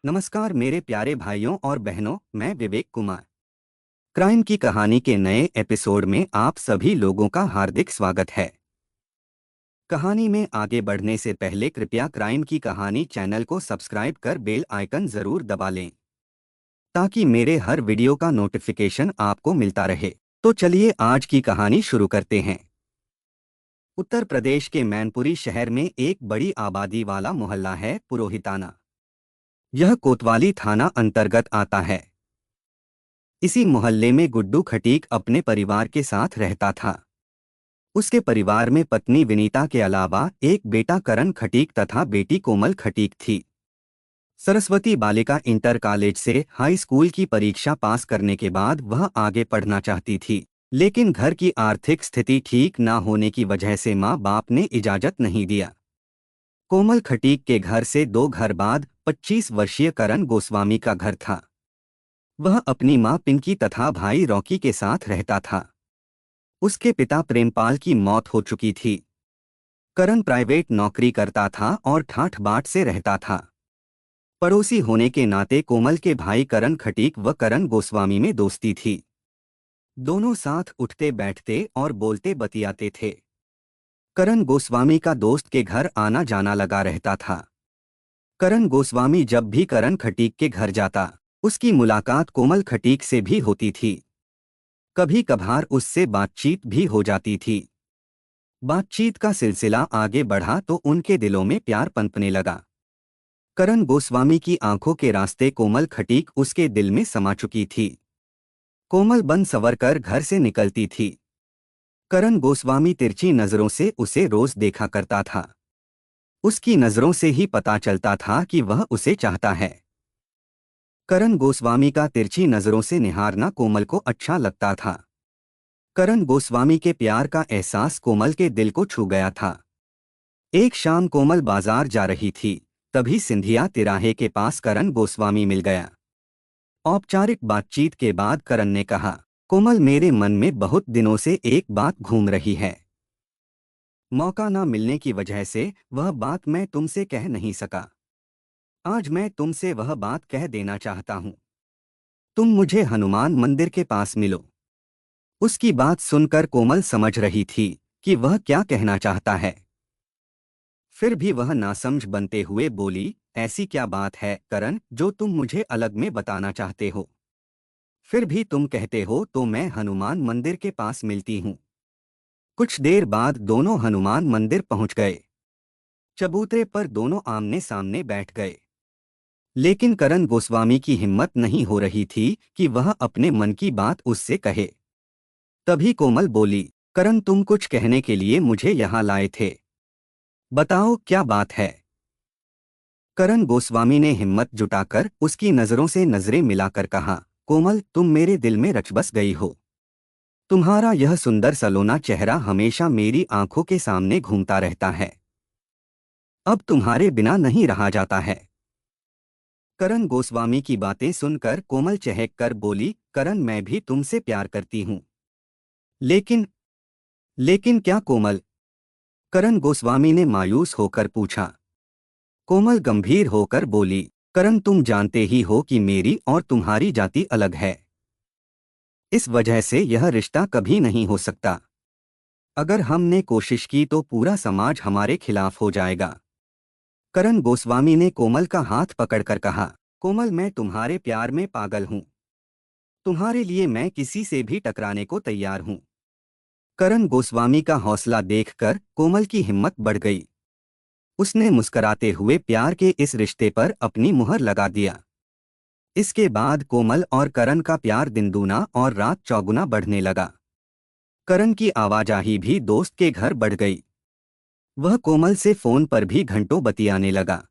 नमस्कार मेरे प्यारे भाइयों और बहनों, मैं विवेक कुमार। क्राइम की कहानी के नए एपिसोड में आप सभी लोगों का हार्दिक स्वागत है। कहानी में आगे बढ़ने से पहले कृपया क्राइम की कहानी चैनल को सब्सक्राइब कर बेल आइकन जरूर दबा लें ताकि मेरे हर वीडियो का नोटिफिकेशन आपको मिलता रहे। तो चलिए आज की कहानी शुरू करते हैं। उत्तर प्रदेश के मैनपुरी शहर में एक बड़ी आबादी वाला मोहल्ला है पुरोहिताना। यह कोतवाली थाना अंतर्गत आता है। इसी मोहल्ले में गुड्डू खटीक अपने परिवार के साथ रहता था। उसके परिवार में पत्नी विनीता के अलावा एक बेटा करण खटीक तथा बेटी कोमल खटीक थी। सरस्वती बालिका इंटर कॉलेज से हाई स्कूल की परीक्षा पास करने के बाद वह आगे पढ़ना चाहती थी, लेकिन घर की आर्थिक स्थिति ठीक न होने की वजह से माँ बाप ने इजाजत नहीं दिया। कोमल खटीक के घर से 2 घर बाद 25 वर्षीय करण गोस्वामी का घर था। वह अपनी मां पिंकी तथा भाई रॉकी के साथ रहता था। उसके पिता प्रेमपाल की मौत हो चुकी थी। करण प्राइवेट नौकरी करता था और ठाठ बाट से रहता था। पड़ोसी होने के नाते कोमल के भाई करण खटीक व करण गोस्वामी में दोस्ती थी। दोनों साथ उठते बैठते और बोलते बतियाते थे। करण गोस्वामी का दोस्त के घर आना जाना लगा रहता था। करण गोस्वामी जब भी करण खटीक के घर जाता, उसकी मुलाकात कोमल खटीक से भी होती थी। कभी कभार उससे बातचीत भी हो जाती थी। बातचीत का सिलसिला आगे बढ़ा तो उनके दिलों में प्यार पनपने लगा। करण गोस्वामी की आंखों के रास्ते कोमल खटीक उसके दिल में समा चुकी थी। कोमल बन संवरकर घर से निकलती थी। करण गोस्वामी तिरछी नजरों से उसे रोज देखा करता था। उसकी नजरों से ही पता चलता था कि वह उसे चाहता है। करण गोस्वामी का तिरछी नजरों से निहारना कोमल को अच्छा लगता था। करण गोस्वामी के प्यार का एहसास कोमल के दिल को छू गया था। एक शाम कोमल बाजार जा रही थी, तभी सिंधिया तिराहे के पास करण गोस्वामी मिल गया। औपचारिक बातचीत के बाद करण ने कहा, कोमल, मेरे मन में बहुत दिनों से एक बात घूम रही है। मौका न मिलने की वजह से वह बात मैं तुमसे कह नहीं सका। आज मैं तुमसे वह बात कह देना चाहता हूँ। तुम मुझे हनुमान मंदिर के पास मिलो। उसकी बात सुनकर कोमल समझ रही थी कि वह क्या कहना चाहता है। फिर भी वह नासमझ बनते हुए बोली, ऐसी क्या बात है करण जो तुम मुझे अलग में बताना चाहते हो? फिर भी तुम कहते हो तो मैं हनुमान मंदिर के पास मिलती हूँ। कुछ देर बाद दोनों हनुमान मंदिर पहुंच गए। चबूतरे पर दोनों आमने सामने बैठ गए। लेकिन करण गोस्वामी की हिम्मत नहीं हो रही थी कि वह अपने मन की बात उससे कहे। तभी कोमल बोली, करण, तुम कुछ कहने के लिए मुझे यहाँ लाए थे। बताओ क्या बात है? करण गोस्वामी ने हिम्मत जुटाकर उसकी नजरों से नजरें मिलाकर कहा, कोमल, तुम मेरे दिल में रच बस गई हो। तुम्हारा यह सुंदर सलोना चेहरा हमेशा मेरी आंखों के सामने घूमता रहता है। अब तुम्हारे बिना नहीं रहा जाता है। करण गोस्वामी की बातें सुनकर कोमल चहक कर बोली, करण, मैं भी तुमसे प्यार करती हूँ। लेकिन लेकिन क्या कोमल? करण गोस्वामी ने मायूस होकर पूछा। कोमल गंभीर होकर बोली, करण, तुम जानते ही हो कि मेरी और तुम्हारी जाति अलग है। इस वजह से यह रिश्ता कभी नहीं हो सकता। अगर हमने कोशिश की तो पूरा समाज हमारे खिलाफ हो जाएगा। करण गोस्वामी ने कोमल का हाथ पकड़कर कहा, कोमल, मैं तुम्हारे प्यार में पागल हूँ। तुम्हारे लिए मैं किसी से भी टकराने को तैयार हूँ। करण गोस्वामी का हौसला देखकर कोमल की हिम्मत बढ़ गई। उसने मुस्कराते हुए प्यार के इस रिश्ते पर अपनी मुहर लगा दिया। इसके बाद कोमल और करण का प्यार दिन दूना और रात चौगुना बढ़ने लगा। करण की आवाजाही भी दोस्त के घर बढ़ गई। वह कोमल से फोन पर भी घंटों बतियाने लगा।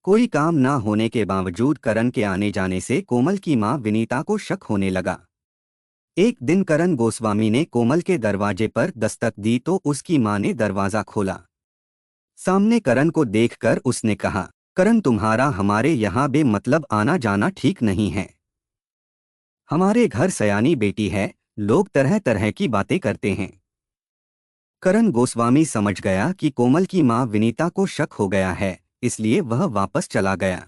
कोई काम ना होने के बावजूद करण के आने जाने से कोमल की मां विनीता को शक होने लगा। एक दिन करण गोस्वामी ने कोमल के दरवाजे पर दस्तक दी तो उसकी मां ने दरवाजा खोला। सामने करण को देखकर उसने कहा, करण, तुम्हारा हमारे यहाँ बेमतलब आना जाना ठीक नहीं है। हमारे घर सयानी बेटी है, लोग तरह तरह की बातें करते हैं। करण गोस्वामी समझ गया कि कोमल की मां विनीता को शक हो गया है, इसलिए वह वापस चला गया।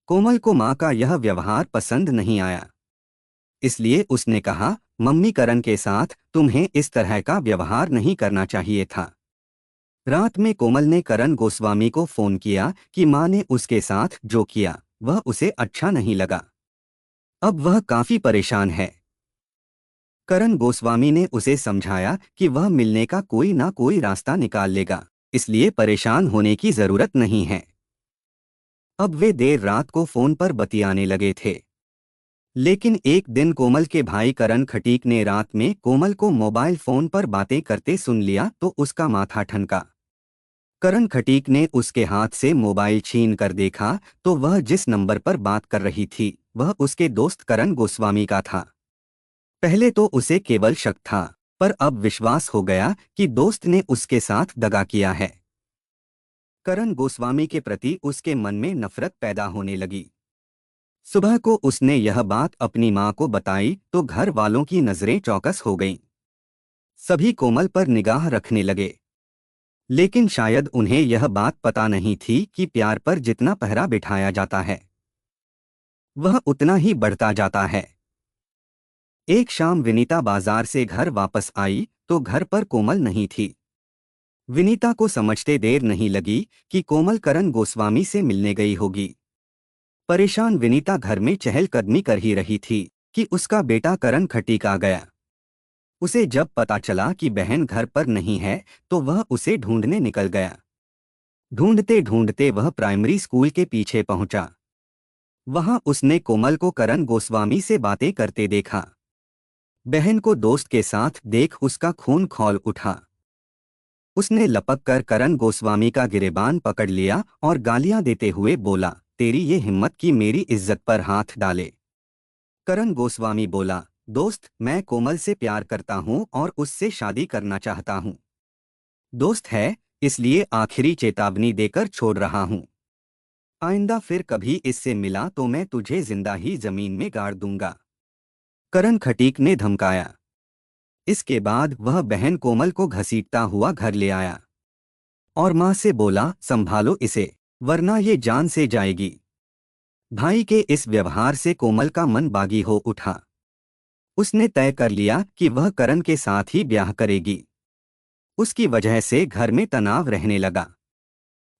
कोमल को माँ का यह व्यवहार पसंद नहीं आया, इसलिए उसने कहा, मम्मी करण के साथ तुम्हें इस तरह का व्यवहार नहीं करना चाहिए था। रात में कोमल ने करण गोस्वामी को फोन किया कि माँ ने उसके साथ जो किया वह उसे अच्छा नहीं लगा। अब वह काफी परेशान है। करण गोस्वामी ने उसे समझाया कि वह मिलने का कोई ना कोई रास्ता निकाल लेगा, इसलिए परेशान होने की जरूरत नहीं है। अब वे देर रात को फोन पर बतियाने लगे थे। लेकिन एक दिन कोमल के भाई करण खटीक ने रात में कोमल को मोबाइल फोन पर बातें करते सुन लिया तो उसका माथा ठनका। करण खटीक ने उसके हाथ से मोबाइल छीन कर देखा तो वह जिस नंबर पर बात कर रही थी वह उसके दोस्त करण गोस्वामी का था। पहले तो उसे केवल शक था, पर अब विश्वास हो गया कि दोस्त ने उसके साथ दगा किया है। करण गोस्वामी के प्रति उसके मन में नफरत पैदा होने लगी। सुबह को उसने यह बात अपनी माँ को बताई तो घर वालों की नजरें चौकस हो गईं। सभी कोमल पर निगाह रखने लगे, लेकिन शायद उन्हें यह बात पता नहीं थी कि प्यार पर जितना पहरा बिठाया जाता है वह उतना ही बढ़ता जाता है। एक शाम विनीता बाजार से घर वापस आई तो घर पर कोमल नहीं थी। विनीता को समझते देर नहीं लगी कि कोमल करण गोस्वामी से मिलने गई होगी। परेशान विनीता घर में चहलकदमी कर ही रही थी कि उसका बेटा करण खटीक आ गया। उसे जब पता चला कि बहन घर पर नहीं है तो वह उसे ढूंढने निकल गया। ढूंढते ढूंढते वह प्राइमरी स्कूल के पीछे पहुंचा। वहां उसने कोमल को करण गोस्वामी से बातें करते देखा। बहन को दोस्त के साथ देख उसका खून खौल उठा। उसने लपक कर करण गोस्वामी का गिरेबान पकड़ लिया और गालियां देते हुए बोला, तेरी ये हिम्मत कि मेरी इज्जत पर हाथ डाले। करण गोस्वामी बोला, दोस्त मैं कोमल से प्यार करता हूं और उससे शादी करना चाहता हूं। दोस्त है इसलिए आखिरी चेतावनी देकर छोड़ रहा हूं। आइंदा फिर कभी इससे मिला तो मैं तुझे जिंदा ही जमीन में गाड़ दूंगा, करण खटीक ने धमकाया। इसके बाद वह बहन कोमल को घसीटता हुआ घर ले आया और माँ से बोला, संभालो इसे वरना ये जान से जाएगी। भाई के इस व्यवहार से कोमल का मन बागी हो उठा। उसने तय कर लिया कि वह करण के साथ ही ब्याह करेगी। उसकी वजह से घर में तनाव रहने लगा।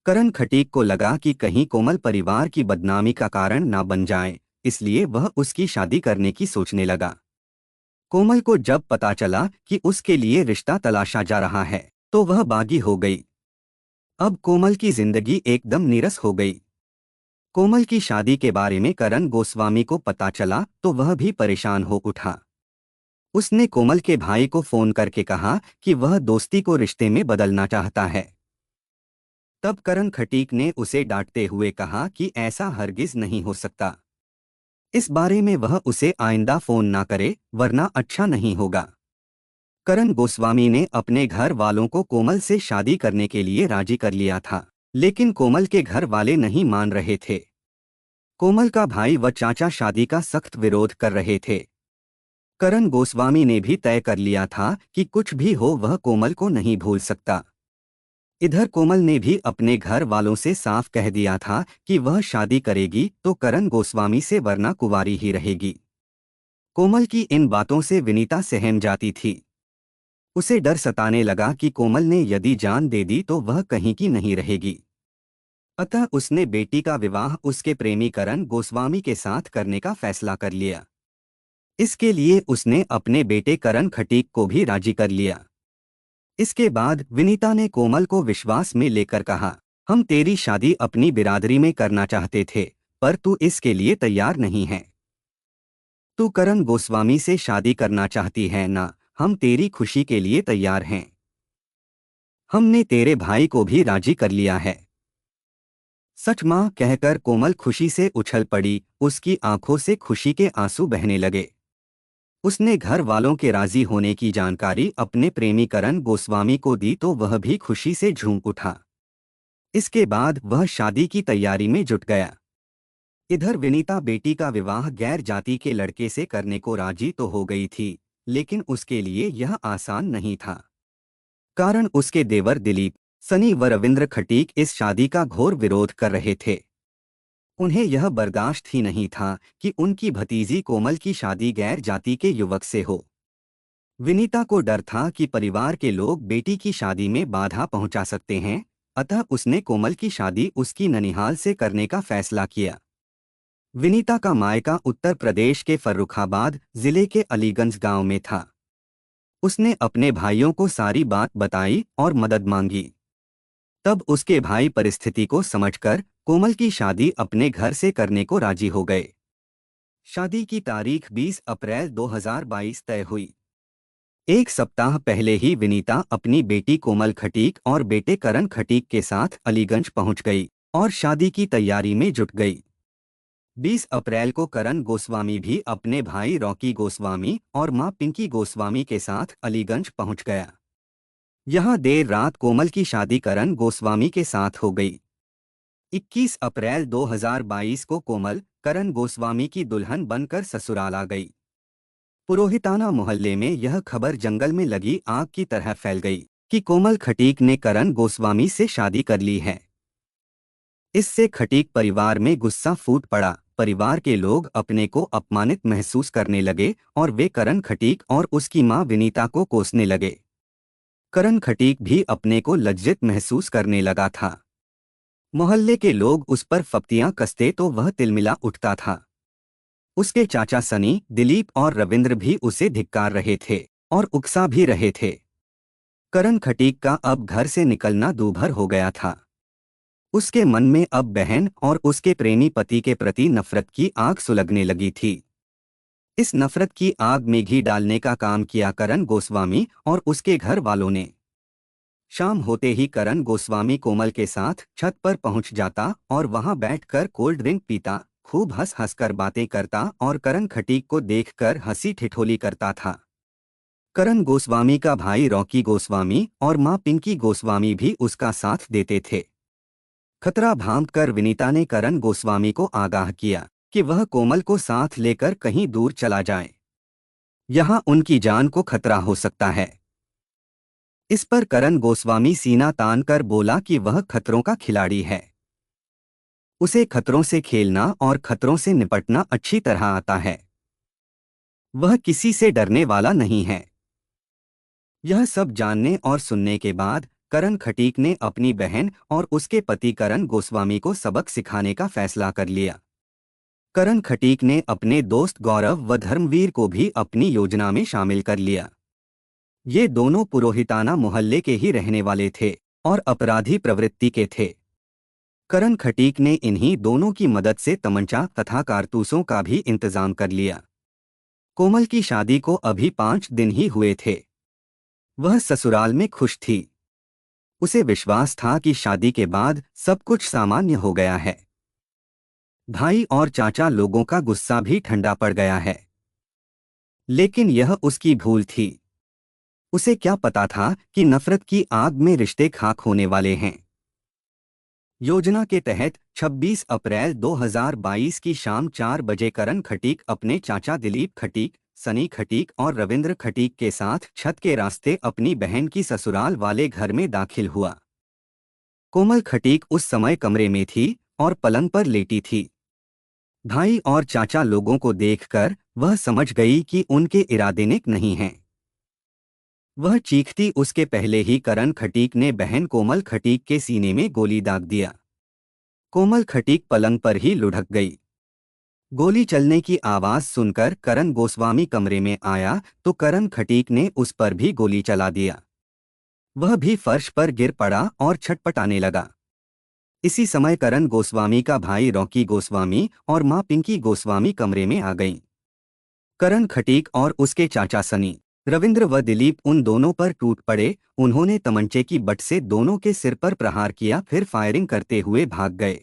करण खटीक को लगा कि कहीं कोमल परिवार की बदनामी का कारण ना बन जाए, इसलिए वह उसकी शादी करने की सोचने लगा। कोमल को जब पता चला कि उसके लिए रिश्ता तलाशा जा रहा है तो वह बागी हो गई। अब कोमल की जिंदगी एकदम नीरस हो गई। कोमल की शादी के बारे में करण गोस्वामी को पता चला तो वह भी परेशान हो उठा। उसने कोमल के भाई को फोन करके कहा कि वह दोस्ती को रिश्ते में बदलना चाहता है। तब करण खटीक ने उसे डांटते हुए कहा कि ऐसा हरगिज नहीं हो सकता। इस बारे में वह उसे आइंदा फोन ना करे वरना अच्छा नहीं होगा। करण गोस्वामी ने अपने घर वालों को कोमल से शादी करने के लिए राजी कर लिया था, लेकिन कोमल के घर वाले नहीं मान रहे थे। कोमल का भाई व चाचा शादी का सख्त विरोध कर रहे थे। करण गोस्वामी ने भी तय कर लिया था कि कुछ भी हो वह कोमल को नहीं भूल सकता। इधर कोमल ने भी अपने घर वालों से साफ कह दिया था कि वह शादी करेगी तो करण गोस्वामी से वरना कुंवारी ही रहेगी। कोमल की इन बातों से विनीता सहम जाती थी। उसे डर सताने लगा कि कोमल ने यदि जान दे दी तो वह कहीं की नहीं रहेगी। अतः उसने बेटी का विवाह उसके प्रेमी करण गोस्वामी के साथ करने का फैसला कर लिया। इसके लिए उसने अपने बेटे करण खटीक को भी राजी कर लिया। इसके बाद विनीता ने कोमल को विश्वास में लेकर कहा, हम तेरी शादी अपनी बिरादरी में करना चाहते थे, पर तू इसके लिए तैयार नहीं है। तू करण गोस्वामी से शादी करना चाहती है ना, हम तेरी खुशी के लिए तैयार हैं। हमने तेरे भाई को भी राजी कर लिया है। सच मां कहकर कोमल खुशी से उछल पड़ी, उसकी आंखों से खुशी के आंसू बहने लगे। उसने घर वालों के राजी होने की जानकारी अपने प्रेमी करण गोस्वामी को दी तो वह भी खुशी से झूम उठा। इसके बाद वह शादी की तैयारी में जुट गया। इधर विनीता बेटी का विवाह गैर जाति के लड़के से करने को राजी तो हो गई थी, लेकिन उसके लिए यह आसान नहीं था। कारण उसके देवर दिलीप, सनी व रविंद्र खटीक इस शादी का घोर विरोध कर रहे थे। उन्हें यह बर्दाश्त ही नहीं था कि उनकी भतीजी कोमल की शादी गैर जाति के युवक से हो। विनीता को डर था कि परिवार के लोग बेटी की शादी में बाधा पहुंचा सकते हैं, अतः उसने कोमल की शादी उसकी ननिहाल से करने का फैसला किया। विनीता का मायका उत्तर प्रदेश के फर्रुखाबाद जिले के अलीगंज गांव में था। उसने अपने भाइयों को सारी बात बताई और मदद मांगी। तब उसके भाई परिस्थिति को समझकर कोमल की शादी अपने घर से करने को राजी हो गए। शादी की तारीख 20 अप्रैल 2022 तय हुई। एक सप्ताह पहले ही विनीता अपनी बेटी कोमल खटीक और बेटे करण खटीक के साथ अलीगंज पहुंच गई और शादी की तैयारी में जुट गई। 20 अप्रैल को करण गोस्वामी भी अपने भाई रॉकी गोस्वामी और मां पिंकी गोस्वामी के साथ अलीगंज पहुंच गया। यहां देर रात कोमल की शादी करण गोस्वामी के साथ हो गई। 21 अप्रैल 2022 को कोमल करण गोस्वामी की दुल्हन बनकर ससुराल आ गई। पुरोहिताना मोहल्ले में यह खबर जंगल में लगी आग की तरह फैल गई कि कोमल खटीक ने करण गोस्वामी से शादी कर ली है। इससे खटीक परिवार में गुस्सा फूट पड़ा। परिवार के लोग अपने को अपमानित महसूस करने लगे और वे करण खटीक और उसकी मां विनीता को कोसने लगे। करण खटीक भी अपने को लज्जित महसूस करने लगा था। मोहल्ले के लोग उस पर फप्तियां कसते तो वह तिलमिला उठता था। उसके चाचा सनी, दिलीप और रविंद्र भी उसे धिक्कार रहे थे और उकसा भी रहे थे। करण खटीक का अब घर से निकलना दूभर हो गया था। उसके मन में अब बहन और उसके प्रेमी पति के प्रति नफरत की आग सुलगने लगी थी। इस नफरत की आग में घी डालने का काम किया करण गोस्वामी और उसके घर वालों ने। शाम होते ही करण गोस्वामी कोमल के साथ छत पर पहुंच जाता और वहां बैठकर कोल्ड ड्रिंक पीता, खूब हंस हंसकर बातें करता और करण खटीक को देखकर हंसी ठिठोली करता था। करण गोस्वामी का भाई रॉकी गोस्वामी और मां पिंकी गोस्वामी भी उसका साथ देते थे। खतरा भांपकर विनीता ने करण गोस्वामी को आगाह किया कि वह कोमल को साथ लेकर कहीं दूर चला जाए। यहाँ उनकी जान को खतरा हो सकता है। इस पर करण गोस्वामी सीना तान कर बोला कि वह खतरों का खिलाड़ी है। उसे खतरों से खेलना और खतरों से निपटना अच्छी तरह आता है। वह किसी से डरने वाला नहीं है। यह सब जानने और सुनने के बाद करण खटीक ने अपनी बहन और उसके पति करण गोस्वामी को सबक सिखाने का फैसला कर लिया। करण खटीक ने अपने दोस्त गौरव व धर्मवीर को भी अपनी योजना में शामिल कर लिया। ये दोनों पुरोहिताना मोहल्ले के ही रहने वाले थे और अपराधी प्रवृत्ति के थे। करण खटीक ने इन्हीं दोनों की मदद से तमंचा तथा कारतूसों का भी इंतजाम कर लिया। कोमल की शादी को अभी 5 दिन ही हुए थे। वह ससुराल में खुश थी। उसे विश्वास था कि शादी के बाद सब कुछ सामान्य हो गया है। भाई और चाचा लोगों का गुस्सा भी ठंडा पड़ गया है। लेकिन यह उसकी भूल थी। उसे क्या पता था कि नफरत की आग में रिश्ते खाक होने वाले हैं। योजना के तहत 26 अप्रैल 2022 की शाम 4 बजे करण खटीक अपने चाचा दिलीप खटीक, सनी खटीक और रविंद्र खटीक के साथ छत के रास्ते अपनी बहन की ससुराल वाले घर में दाखिल हुआ। कोमल खटीक उस समय कमरे में थी और पलंग पर लेटी थी। भाई और चाचा लोगों को देखकर वह समझ गई कि उनके इरादे नेक नहीं हैं। वह चीखती उसके पहले ही करण खटीक ने बहन कोमल खटीक के सीने में गोली दाग दिया। कोमल खटीक पलंग पर ही लुढ़क गई। गोली चलने की आवाज सुनकर करण गोस्वामी कमरे में आया तो करण खटीक ने उस पर भी गोली चला दिया। वह भी फर्श पर गिर पड़ा और छटपटाने लगा। इसी समय करण गोस्वामी का भाई रॉकी गोस्वामी और मां पिंकी गोस्वामी कमरे में आ गईं। करण खटीक और उसके चाचा सनी, रविंद्र व दिलीप उन दोनों पर टूट पड़े। उन्होंने तमंचे की बट से दोनों के सिर पर प्रहार किया, फिर फायरिंग करते हुए भाग गए।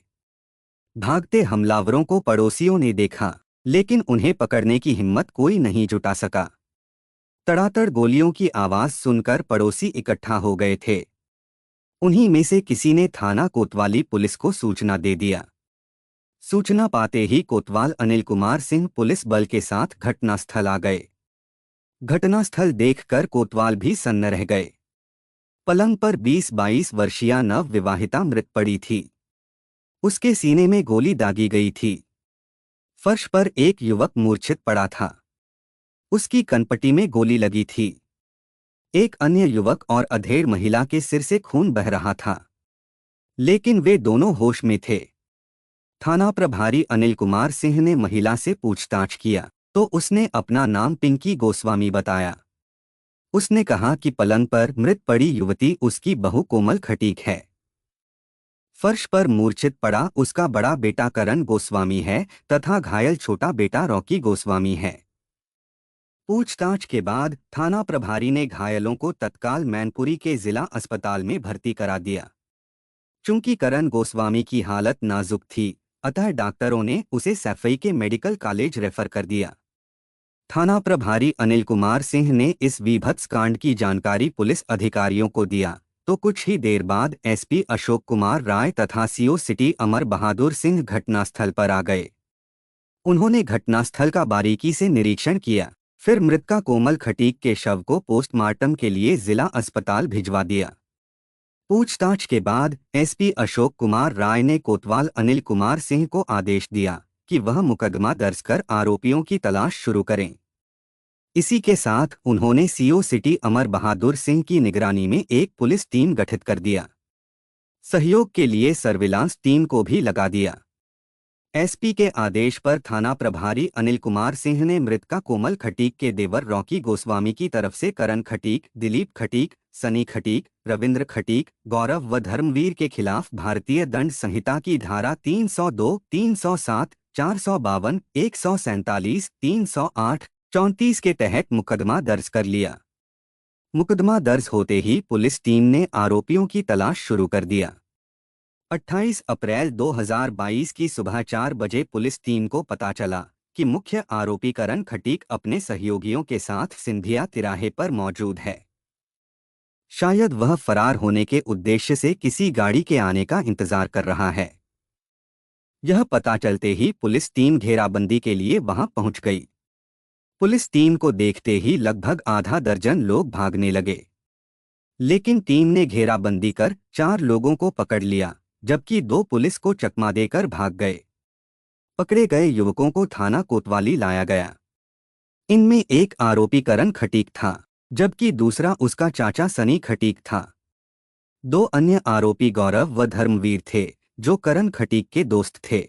भागते हमलावरों को पड़ोसियों ने देखा, लेकिन उन्हें पकड़ने की हिम्मत कोई नहीं जुटा सका। तड़ातड़ गोलियों की आवाज सुनकर पड़ोसी इकट्ठा हो गए थे। उन्हीं में से किसी ने थाना कोतवाली पुलिस को सूचना दे दिया। सूचना पाते ही कोतवाल अनिल कुमार सिंह पुलिस बल के साथ घटनास्थल आ गए। घटनास्थल देखकर कोतवाल भी सन्न रह गए। पलंग पर 20-22 वर्षीय नव विवाहिता मृत पड़ी थी। उसके सीने में गोली दागी गई थी। फर्श पर एक युवक मूर्छित पड़ा था। उसकी कनपटी में गोली लगी थी। एक अन्य युवक और अधेड़ महिला के सिर से खून बह रहा था, लेकिन वे दोनों होश में थे। थाना प्रभारी अनिल कुमार सिंह ने महिला से पूछताछ किया तो उसने अपना नाम पिंकी गोस्वामी बताया। उसने कहा कि पलंग पर मृत पड़ी युवती उसकी बहू कोमल खटीक है। फर्श पर मूर्छित पड़ा उसका बड़ा बेटा करण गोस्वामी है तथा घायल छोटा बेटा रॉकी गोस्वामी है। पूछताछ के बाद थाना प्रभारी ने घायलों को तत्काल मैनपुरी के जिला अस्पताल में भर्ती करा दिया। चूंकि करण गोस्वामी की हालत नाजुक थी, अतः डॉक्टरों ने उसे सैफई के मेडिकल कॉलेज रेफर कर दिया। थाना प्रभारी अनिल कुमार सिंह ने इस वीभत्स कांड की जानकारी पुलिस अधिकारियों को दिया तो कुछ ही देर बाद एसपी अशोक कुमार राय तथा सीओ सिटी अमर बहादुर सिंह घटनास्थल पर आ गए। उन्होंने घटनास्थल का बारीकी से निरीक्षण किया, फिर मृतका कोमल खटीक के शव को पोस्टमार्टम के लिए जिला अस्पताल भिजवा दिया। पूछताछ के बाद एसपी अशोक कुमार राय ने कोतवाल अनिल कुमार सिंह को आदेश दिया कि वह मुकदमा दर्ज कर आरोपियों की तलाश शुरू करें। इसी के साथ उन्होंने सीओ सिटी अमर बहादुर सिंह की निगरानी में एक पुलिस टीम गठित कर दिया। सहयोग के लिए सर्विलांस टीम को भी लगा दिया। एसपी के आदेश पर थाना प्रभारी अनिल कुमार सिंह ने मृतका कोमल खटीक के देवर रॉकी गोस्वामी की तरफ से करण खटीक, दिलीप खटीक, सनी खटीक, रविंद्र खटीक, गौरव व धर्मवीर के खिलाफ भारतीय दंड संहिता की धारा 302, 307, 452, 147, 308, 34 के तहत मुकदमा दर्ज कर लिया। मुकदमा दर्ज होते ही पुलिस टीम ने आरोपियों की तलाश शुरू कर दिया। 28 अप्रैल 2022 की सुबह 4 बजे पुलिस टीम को पता चला कि मुख्य आरोपी करण खटीक अपने सहयोगियों के साथ सिंधिया तिराहे पर मौजूद है। शायद वह फरार होने के उद्देश्य से किसी गाड़ी के आने का इंतजार कर रहा है। यह पता चलते ही पुलिस टीम घेराबंदी के लिए वहां पहुंच गई। पुलिस टीम को देखते ही लगभग आधा दर्जन लोग भागने लगे, लेकिन टीम ने घेराबंदी कर 4 लोगों को पकड़ लिया, जबकि 2 पुलिस को चकमा देकर भाग गए। पकड़े गए युवकों को थाना कोतवाली लाया गया। इनमें एक आरोपी करण खटीक था, जबकि दूसरा उसका चाचा सनी खटीक था। 2 अन्य आरोपी गौरव व धर्मवीर थे, जो करण खटीक के दोस्त थे।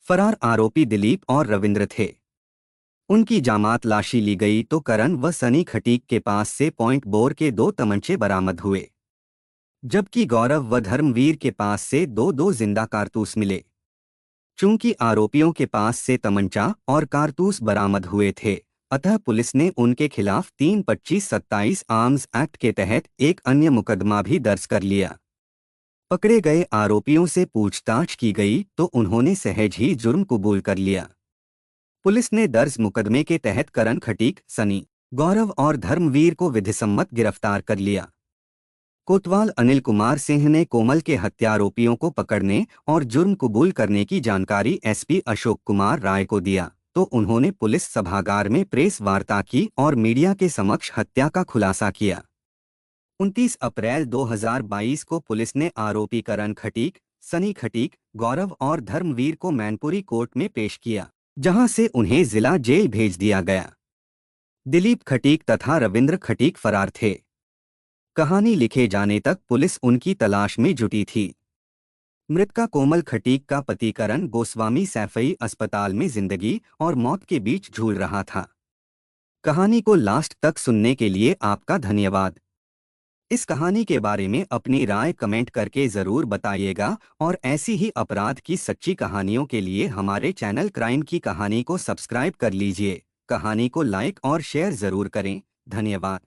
फरार आरोपी दिलीप और रविंद्र थे। उनकी जामात लाशी ली गई तो करण व सनी खटीक के पास से पॉइंट बोर के 2 तमंचे बरामद हुए, जबकि गौरव व धर्मवीर के पास से 2 जिंदा कारतूस मिले। चूंकि आरोपियों के पास से तमंचा और कारतूस बरामद हुए थे, अतः पुलिस ने उनके खिलाफ 325-27 आर्म्स एक्ट के तहत एक अन्य मुकदमा भी दर्ज कर लिया। पकड़े गए आरोपियों से पूछताछ की गई तो उन्होंने सहज ही जुर्म कबूल कर लिया। पुलिस ने दर्ज मुकदमे के तहत करण खटीक, सनी, गौरव और धर्मवीर को विधिसम्मत गिरफ्तार कर लिया। कोतवाल अनिल कुमार सिंह ने कोमल के हत्यारोपियों को पकड़ने और जुर्म कबूल करने की जानकारी एसपी अशोक कुमार राय को दिया तो उन्होंने पुलिस सभागार में प्रेस वार्ता की और मीडिया के समक्ष हत्या का खुलासा किया। 29 अप्रैल 2022 को पुलिस ने आरोपी करण खटीक, सनी खटीक, गौरव और धर्मवीर को मैनपुरी कोर्ट में पेश किया, जहां से उन्हें जिला जेल भेज दिया गया। दिलीप खटीक तथा रविंद्र खटीक फरार थे। कहानी लिखे जाने तक पुलिस उनकी तलाश में जुटी थी। मृतका कोमल खटीक का पति करण गोस्वामी सैफई अस्पताल में जिंदगी और मौत के बीच झूल रहा था। कहानी को लास्ट तक सुनने के लिए आपका धन्यवाद। इस कहानी के बारे में अपनी राय कमेंट करके ज़रूर बताइएगा और ऐसी ही अपराध की सच्ची कहानियों के लिए हमारे चैनल क्राइम की कहानी को सब्सक्राइब कर लीजिए। कहानी को लाइक और शेयर ज़रूर करें। धन्यवाद।